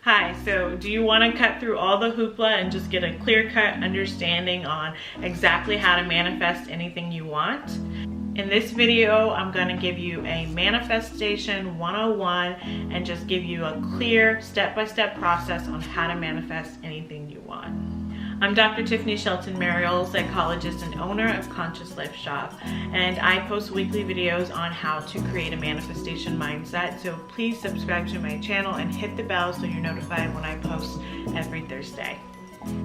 Hi, so do you want to cut through all the hoopla and just get a clear-cut understanding on exactly how to manifest anything you want? In this video, I'm going to give you a manifestation 101 and just give you a clear step-by-step process on how to manifest anything you want. I'm Dr. Tiffany Shelton, marriage psychologist and owner of Conscious Life Shop, and I post weekly videos on how to create a manifestation mindset. So please subscribe to my channel and hit the bell so you're notified when I post every Thursday.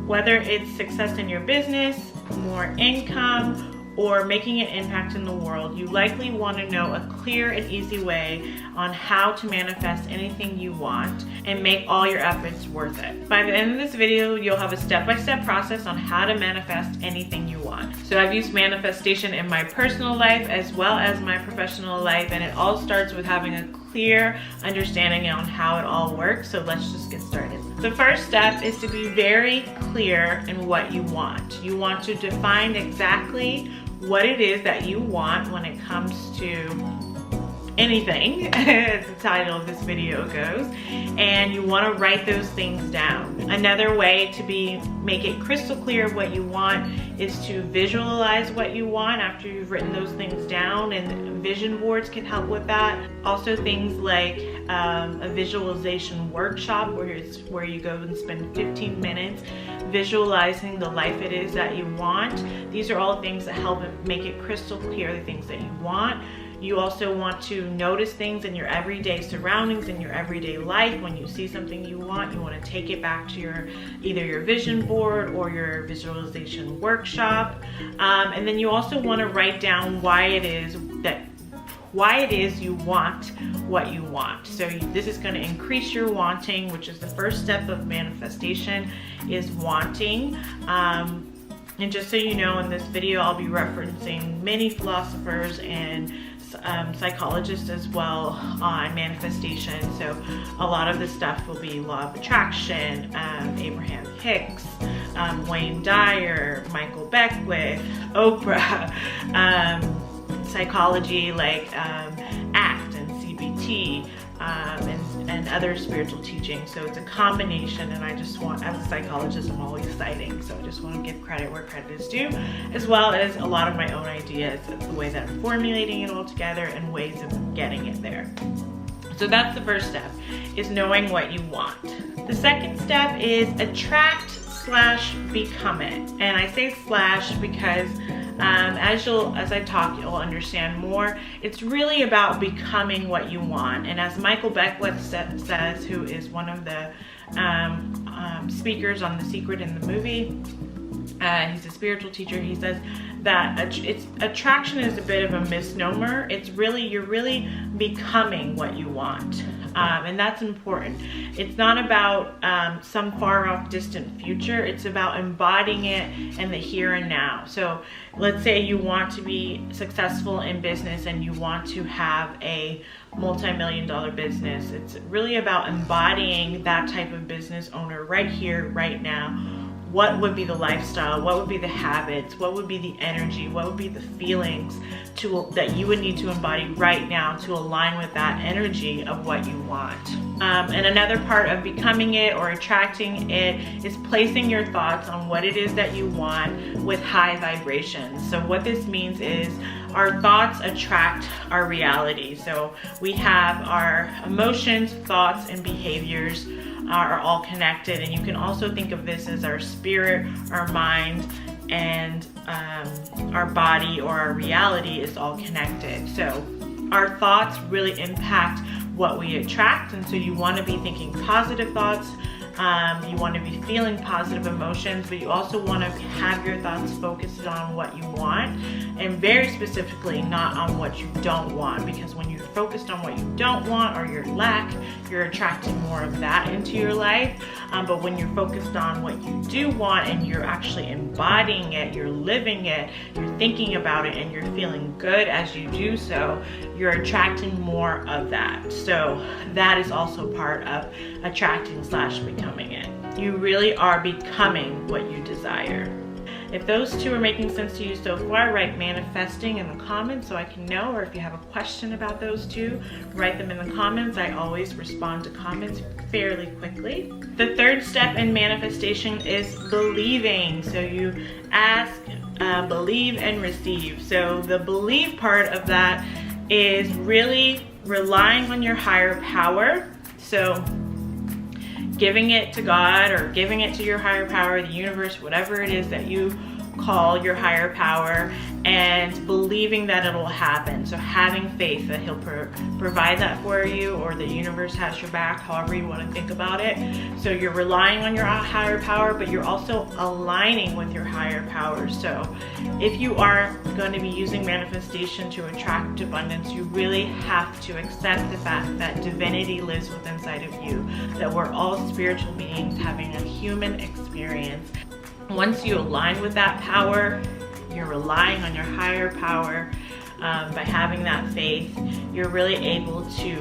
Whether it's success in your business, more income, or making an impact in the world, you likely want to know a clear and easy way on how to manifest anything you want and make all your efforts worth it. By the end of this video, you'll have a step-by-step process on how to manifest anything you want. So I've used manifestation in my personal life as well as my professional life, and it all starts with having a clear understanding on how it all works. So let's just get started. The first step is to be very clear in what you want. You want to define exactly what it is that you want when it comes to anything, as the title of this video goes, and you want to write those things down. Another way to make it crystal clear of what you want is to visualize what you want after you've written those things down, and vision boards can help with that. Also things like a visualization workshop where you go and spend 15 minutes visualizing the life it is that you want. These are all things that help make it crystal clear the things that you want. You also want to notice things in your everyday surroundings, in your everyday life. When you see something you want to take it back to either your vision board or your visualization workshop. And then you also want to write down why it is you want what you want. So this is going to increase your wanting, which is the first step of manifestation, is wanting. And just so you know, in this video I'll be referencing many philosophers and psychologists as well on manifestation. So a lot of this stuff will be law of attraction, Abraham Hicks, Wayne Dyer, Micheal Beckwith, Oprah, psychology like ACT and CBT, and other spiritual teachings. So it's a combination, and I just want, as a psychologist, I'm always citing, so I just want to give credit where credit is due, as well as a lot of my own ideas, the way that I'm formulating it all together and ways of getting it there. So that's the first step, is knowing what you want. The second step is attract/become it. And I say slash because as I talk, you'll understand more. It's really about becoming what you want. And as Micheal Beckwith says, who is one of the speakers on The Secret in the movie, he's a spiritual teacher, he says that attraction is a bit of a misnomer. You're really becoming what you want. And that's important. It's not about some far off distant future. It's about embodying it in the here and now. So let's say you want to be successful in business and you want to have a multi-million-dollar business. It's really about embodying that type of business owner right here, right now. What would be the lifestyle? What would be the habits? What would be the energy? What would be the feelings that you would need to embody right now to align with that energy of what you want? And another part of becoming it or attracting it is placing your thoughts on what it is that you want with high vibrations. So what this means is our thoughts attract our reality. So we have our emotions, thoughts, and behaviors are all connected, and you can also think of this as our spirit, our mind, and our body or our reality is all connected. So our thoughts really impact what we attract, and so you want to be thinking positive thoughts. You want to be feeling positive emotions, but you also want to have your thoughts focused on what you want, and very specifically not on what you don't want, because when you're focused on what you don't want or your lack, you're attracting more of that into your life. But when you're focused on what you do want and you're actually embodying it, you're living it, you're thinking about it, and you're feeling good as you do so, you're attracting more of that. So that is also part of attracting/becoming it. You really are becoming what you desire. If those two are making sense to you so far, write manifesting in the comments so I can know, or if you have a question about those two, write them in the comments. I always respond to comments fairly quickly. The third step in manifestation is believing. So you ask, believe, and receive. So the believe part of that is really relying on your higher power. So giving it to God, or giving it to your higher power, the universe, whatever it is that you call your higher power, and believing that it'll happen. So having faith that he'll provide that for you, or the universe has your back, however you want to think about it. So you're relying on your higher power, but you're also aligning with your higher power. So if you are going to be using manifestation to attract abundance, you really have to accept the fact that divinity lives within inside of you, that we're all spiritual beings having a human experience. Once you align with that power, you're relying on your higher power. By having that faith, you're really able to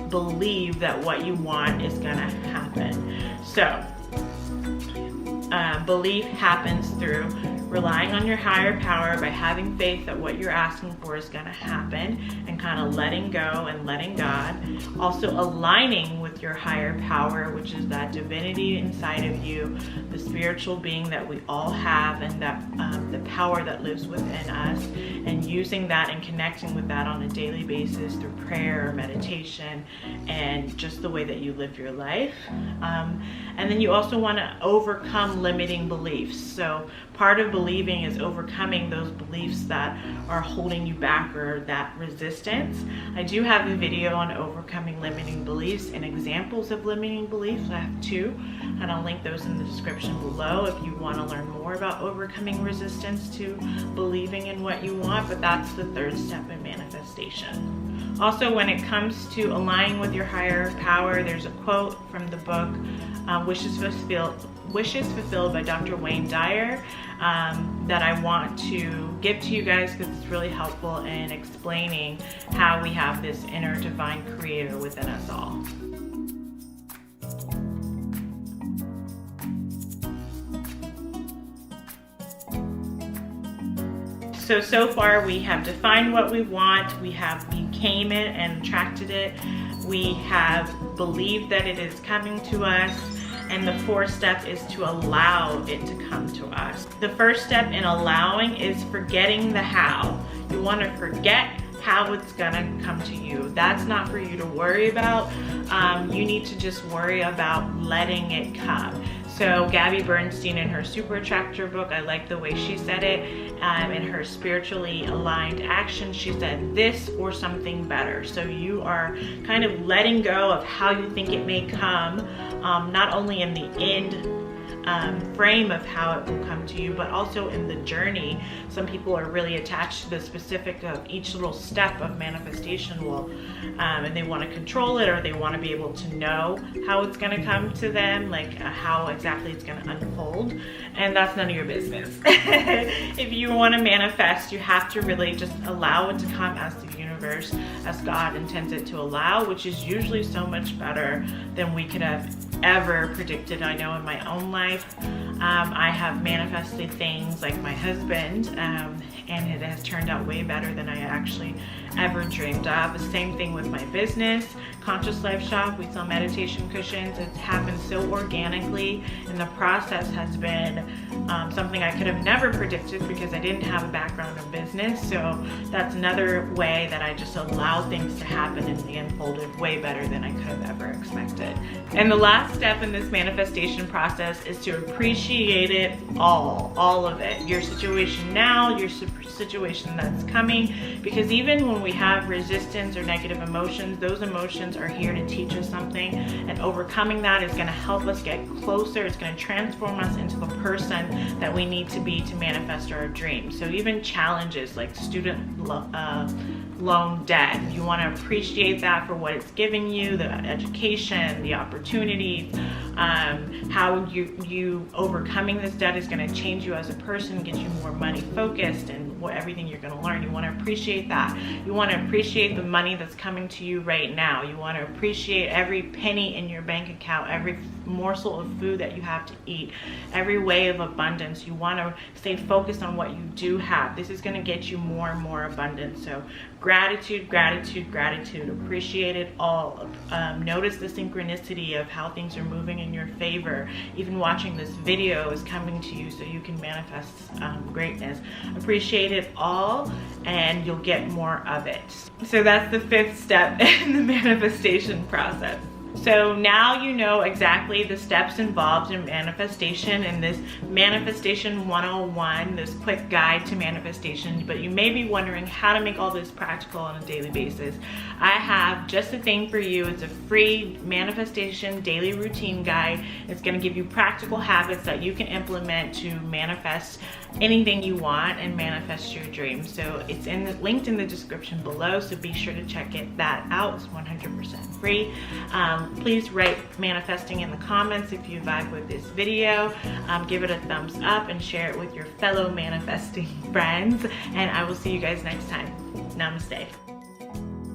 believe that what you want is going to happen. So belief happens through relying on your higher power, by having faith that what you're asking for is going to happen, and kind of letting go and letting God. Also aligning with your higher power, which is that divinity inside of you, the spiritual being that we all have, and that the power that lives within us, and using that and connecting with that on a daily basis through prayer or meditation, and just the way that you live your life. And then you also want to overcome limiting beliefs. So part of believing is overcoming those beliefs that are holding you back, or that resistance. I do have a video on overcoming limiting beliefs and examples of limiting beliefs. I have two, and I'll link those in the description below if you want to learn more about overcoming resistance to believing in what you want. But that's the third step in manifestation. Also, when it comes to aligning with your higher power, there's a quote from the book Wishes Fulfilled by Dr. Wayne Dyer that I want to give to you guys, because it's really helpful in explaining how we have this inner divine creator within us all. So far we have defined what we want, we have became it and attracted it, we have believed that it is coming to us, and the fourth step is to allow it to come to us. The first step in allowing is forgetting the how. You want to forget how it's gonna come to you. That's not for you to worry about. You need to just worry about letting it come. So Gabby Bernstein, in her Super Attractor book, I like the way she said it. In her Spiritually Aligned Action, she said this or something better. So you are kind of letting go of how you think it may come, not only in the end frame of how it will come to you, but also in the journey. Some people are really attached to the specific of each little step of manifestation, and they want to control it, or they want to be able to know how it's going to come to them, like how exactly it's going to unfold, and that's none of your business. If you want to manifest, you have to really just allow it to come as the universe, as God intends it to allow, which is usually so much better than we could have ever predicted. I know in my own life, I have manifested things like my husband, and it has turned out way better than I actually ever dreamed of. The same thing with my business, Conscious Life Shop. We sell meditation cushions. It's happened so organically, and the process has been something I could have never predicted, because I didn't have a background in business. So that's another way that I just allow things to happen, and they unfolded way better than I could have ever expected. And the last step in this manifestation process is to appreciate it all of it. Your situation now, your situation that's coming, because even when we have resistance or negative emotions, those emotions are here to teach us something, and overcoming that is going to help us get closer. It's going to transform us into the person that we need to be to manifest our dreams. So even challenges like student loan debt. You want to appreciate that for what it's giving you, the education, the opportunities, how you overcoming this debt is going to change you as a person, get you more money focused, and everything you're going to learn. You want to appreciate that. You want to appreciate the money that's coming to you right now. You want to appreciate every penny in your bank account, every morsel of food that you have to eat, every way of abundance. You want to stay focused on what you do have. This is going to get you more and more abundance. So gratitude, gratitude, gratitude. Appreciate it all. Notice the synchronicity of how things are moving in your favor. Even watching this video is coming to you so you can manifest greatness. Appreciate it all and you'll get more of it. So that's the 5th step in the manifestation process. So now you know exactly the steps involved in manifestation in this Manifestation 101, this quick guide to manifestation, but you may be wondering how to make all this practical on a daily basis. I have just a thing for you. It's a free manifestation daily routine guide. It's going to give you practical habits that you can implement to manifest anything you want and manifest your dreams. So it's linked in the description below, so be sure to check that out. It's 100% free. Please write manifesting in the comments if you vibe with this video. Give it a thumbs up and share it with your fellow manifesting friends. And I will see you guys next time. Namaste.